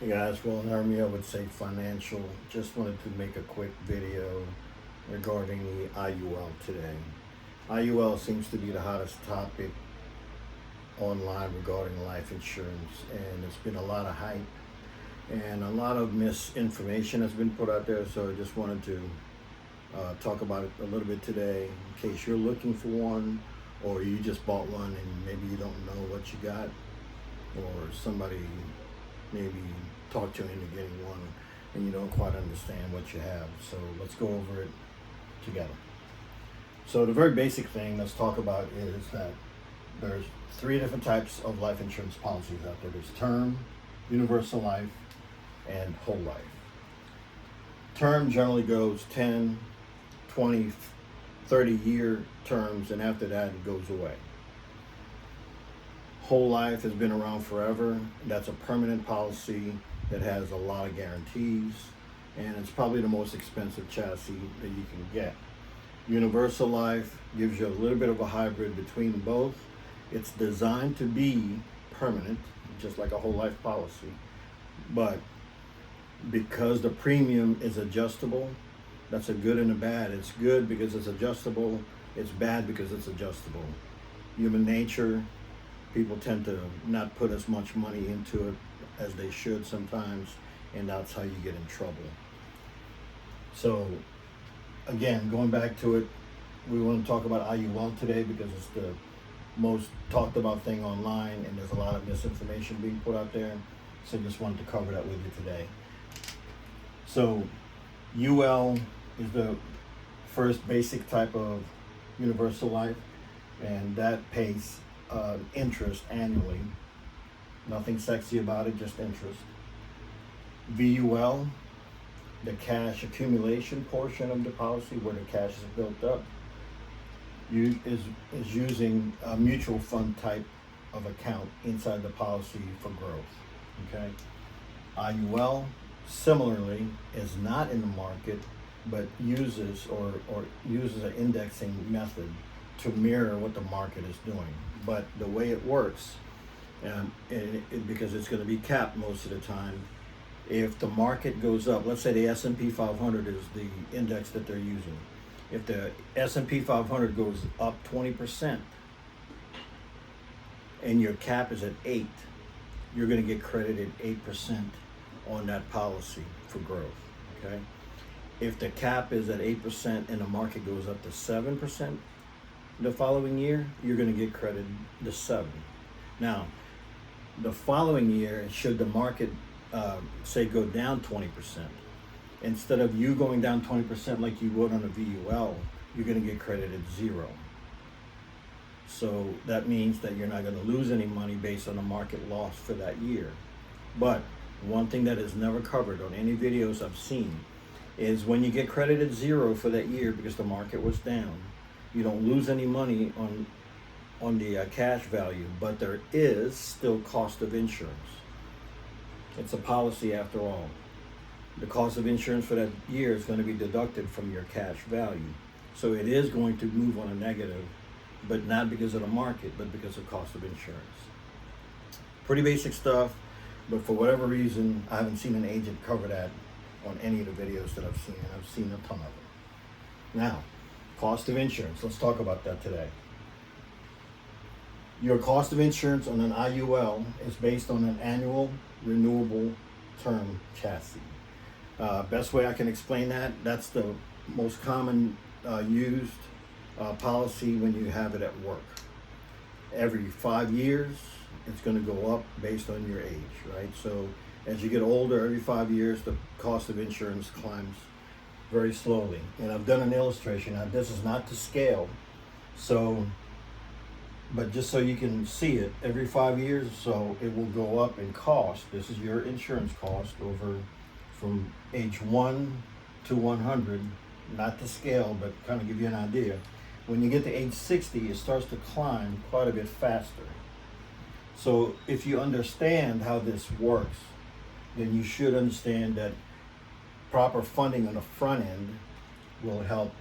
Hey guys, well, in Army I would say financial. Just wanted to make a quick video regarding the IUL today. IUL seems to be the hottest topic online regarding life insurance, and it's been a lot of hype and a lot of misinformation has been put out there. So I just wanted to talk about it a little bit today in case you're looking for one, or you just bought one and maybe you don't know what you got, or somebody maybe talked you into getting one and you don't quite understand what you have. So let's go over it together. So the very basic thing let's talk about is that there's three different types of life insurance policies out there. There's term, universal life, and whole life. Term generally goes 10, 20, 30-year terms, and after that it goes away. Whole life has been around forever. That's a permanent policy that has a lot of guarantees, and it's probably the most expensive chassis that you can get. Universal life gives you a little bit of a hybrid between both. It's designed to be permanent, just like a whole life policy, but because the premium is adjustable, that's a good and a bad. It's good because it's adjustable. It's bad because it's adjustable. Human nature, people tend to not put as much money into it as they should sometimes, and that's how you get in trouble. So again, going back to it, we want to talk about IUL today because it's the most talked about thing online, and there's a lot of misinformation being put out there. So just wanted to cover that with you today. So UL is the first basic type of universal life, and that pays interest annually. Nothing sexy about it, just interest. VUL, the cash accumulation portion of the policy where the cash is built up, is using a mutual fund type of account inside the policy for growth. Okay. IUL similarly is not in the market, but uses an indexing method to mirror what the market is doing. But the way it works, because it's going to be capped most of the time, if the market goes up, let's say the S&P 500 is the index that they're using. If the S&P 500 goes up 20% and your cap is at 8, you're going to get credited 8% on that policy for growth. Okay. If the cap is at 8% and the market goes up to 7% the following year, you're going to get credited the 7. Now, the following year, should the market say go down 20%, instead of you going down 20% like you would on a VUL, you're going to get credited 0. So that means that you're not going to lose any money based on the market loss for that year. But one thing that is never covered on any videos I've seen is when you get credited 0 for that year because the market was down, you don't lose any money on the cash value, but there is still cost of insurance. It's a policy after all. The cost of insurance for that year is going to be deducted from your cash value. So it is going to move on a negative, but not because of the market, but because of cost of insurance. Pretty basic stuff, but for whatever reason, I haven't seen an agent cover that on any of the videos that I've seen. I've seen a ton of them. Now, cost of insurance. Let's talk about that today. Your cost of insurance on an IUL is based on an annual renewable term chassis. Best way I can explain that, that's the most common used policy when you have it at work. Every 5 years, it's going to go up based on your age, right? So as you get older, every 5 years, the cost of insurance climbs very slowly. And I've done an illustration. Now, this is not to scale, but just so you can see it, every 5 years or so, it will go up in cost. This is your insurance cost over from age 1 to 100, not to scale, but kind of give you an idea. When you get to age 60, it starts to climb quite a bit faster. So if you understand how this works, then you should understand that proper funding on the front end will help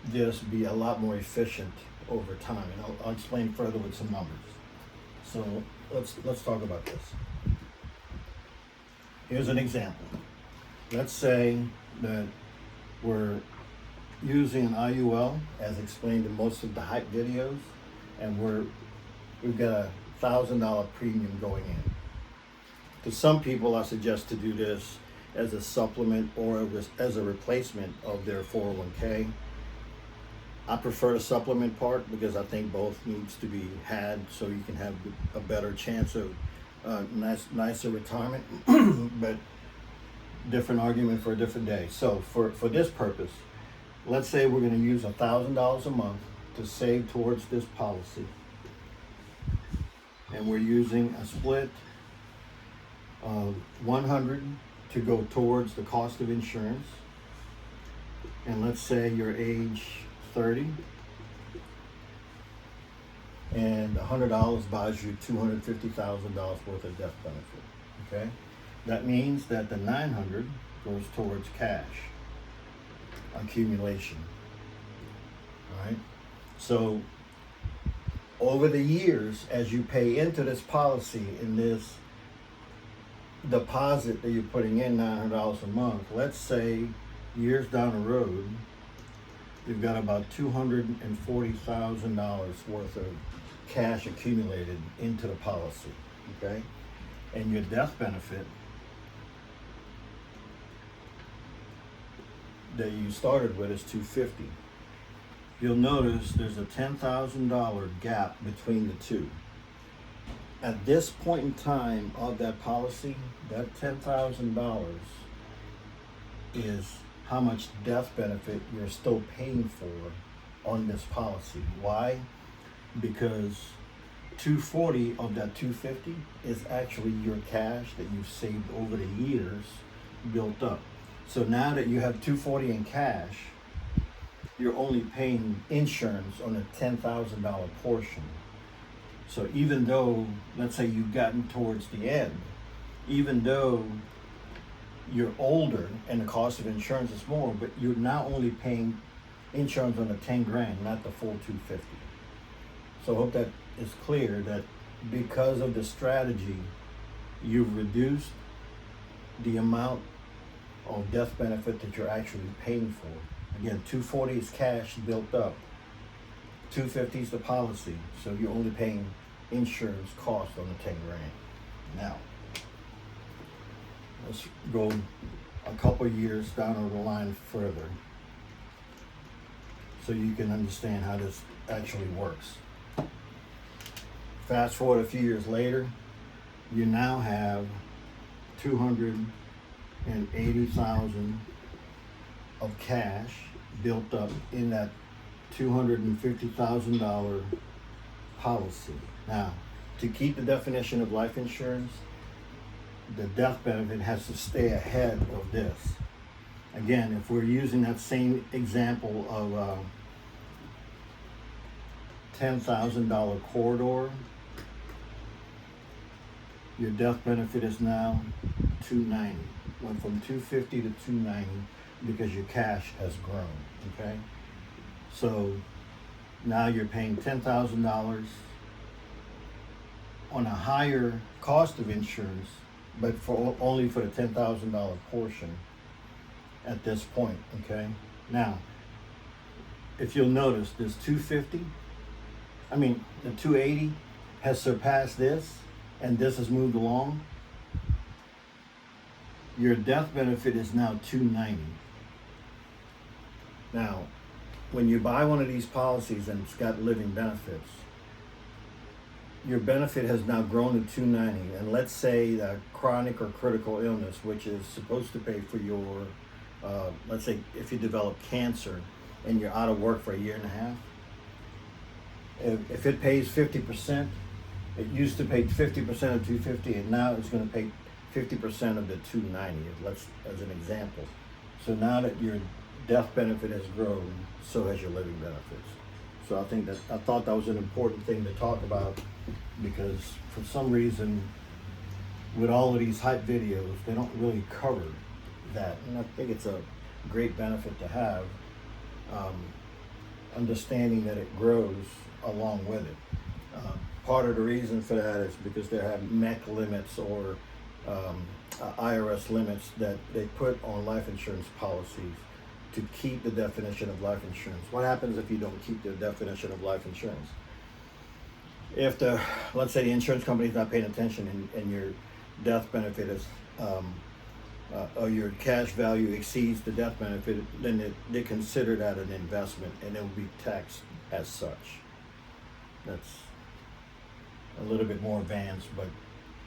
this be a lot more efficient over time. And I'll explain further with some numbers. So let's talk about this. Here's an example. Let's say that we're using an IUL as explained in most of the hype videos, and we've got $1,000 premium going in. To some people, I suggest to do this as a supplement or as a replacement of their 401k. I prefer the supplement part because I think both needs to be had so you can have a better chance of nicer retirement. But different argument for a different day. So for this purpose, let's say we're going to use $1,000 a month to save towards this policy, and we're using a split of 100 to go towards the cost of insurance. And let's say you're age 30 and $100 buys you $250,000 worth of death benefit. Okay, that means that the 900 goes towards cash accumulation. All right, so over the years, as you pay into this policy, in this deposit that you're putting in, $900 a month, let's say years down the road, you've got about $240,000 worth of cash accumulated into the policy, okay? And your death benefit that you started with is $250,000. You'll notice there's a $10,000 gap between the two. At this point in time of that policy, that $10,000 is how much death benefit you're still paying for on this policy. Why? Because $240,000 of that $250,000 is actually your cash that you've saved over the years built up. So now that you have $240,000 in cash, you're only paying insurance on a $10,000 portion. So even though, let's say you've gotten towards the end, even though you're older and the cost of insurance is more, but you're now only paying insurance on the 10 grand, not the full 250. So I hope that is clear that because of the strategy, you've reduced the amount of death benefit that you're actually paying for. Again, 240 is cash built up. 250 is the policy, so you're only paying insurance cost on the 10 grand. Now, let's go a couple years down the line further so you can understand how this actually works. Fast forward a few years later, you now have 280,000 of cash built up in that $250,000 policy. Now, to keep the definition of life insurance, the death benefit has to stay ahead of this. Again, if we're using that same example of $10,000 corridor, your death benefit is now $290. Went from $250 to $290 because your cash has grown, okay? So now you're paying $10,000 on a higher cost of insurance, but only for the $10,000 portion at this point, okay? Now, if you'll notice, this the 280 has surpassed this, and this has moved along. Your death benefit is now $290. Now, when you buy one of these policies and it's got living benefits, your benefit has now grown to $290. And let's say that chronic or critical illness, which is supposed to pay for your, let's say if you develop cancer and you're out of work for a year and a half, if it pays 50%, it used to pay 50% of $250, and now it's going to pay 50% of the $290. Let's, as an example. So now that your death benefit has grown, so has your living benefits. So I thought that was an important thing to talk about, because for some reason, with all of these hype videos, they don't really cover that, and I think it's a great benefit to have. Understanding that it grows along with it. Part of the reason for that is because they have MEC limits or IRS limits that they put on life insurance policies to keep the definition of life insurance. What happens if you don't keep the definition of life insurance? If let's say the insurance company is not paying attention and your death benefit is, or your cash value exceeds the death benefit, then they consider that an investment and it will be taxed as such. That's a little bit more advanced, but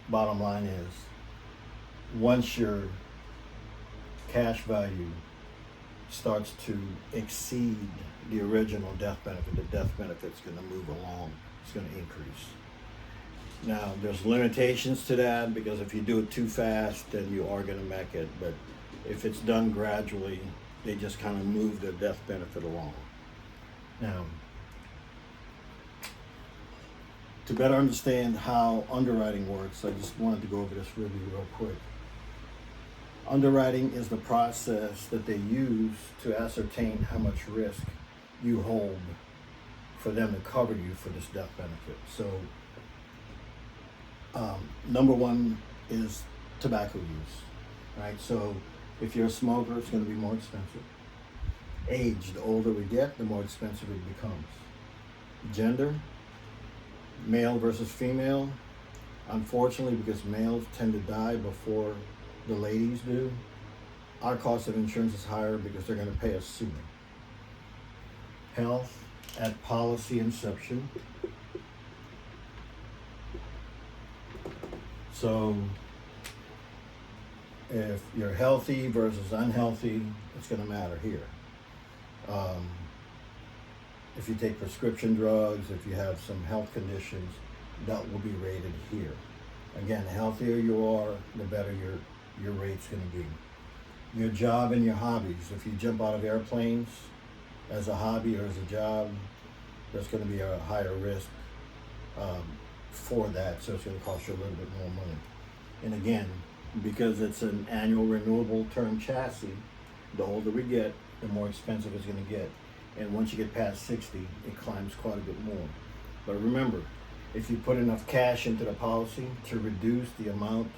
bottom line is, once your cash value starts to exceed the original death benefit, the death benefit's going to move along. It's going to increase. Now, there's limitations to that, because if you do it too fast, then you are going to make it. But if it's done gradually, they just kind of move the death benefit along. Now, to better understand how underwriting works, I just wanted to go over this really real quick. Underwriting is the process that they use to ascertain how much risk you hold for them to cover you for this death benefit. So, number one is tobacco use, right? So if you're a smoker, it's going to be more expensive. Age, the older we get, the more expensive it becomes. Gender, male versus female. Unfortunately, because males tend to die before the ladies do, our cost of insurance is higher because they're going to pay us sooner. Health at policy inception. So if you're healthy versus unhealthy, it's going to matter here. If you take prescription drugs, if you have some health conditions, that will be rated here. Again, the healthier you are, the better your rate's going to be. Your job and your hobbies. If you jump out of airplanes as a hobby or as a job, there's going to be a higher risk for that, so it's going to cost you a little bit more money. And again, because it's an annual renewable term chassis, the older we get, the more expensive it's going to get. And once you get past 60, it climbs quite a bit more. But remember, if you put enough cash into the policy to reduce the amount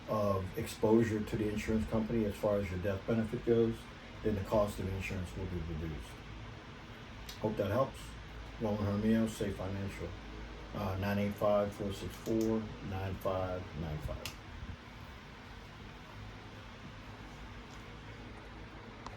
of exposure to the insurance company as far as your death benefit goes, then the cost of insurance will be reduced. Hope that helps. Roland Hermio, Safe Financial, 985-464-9595.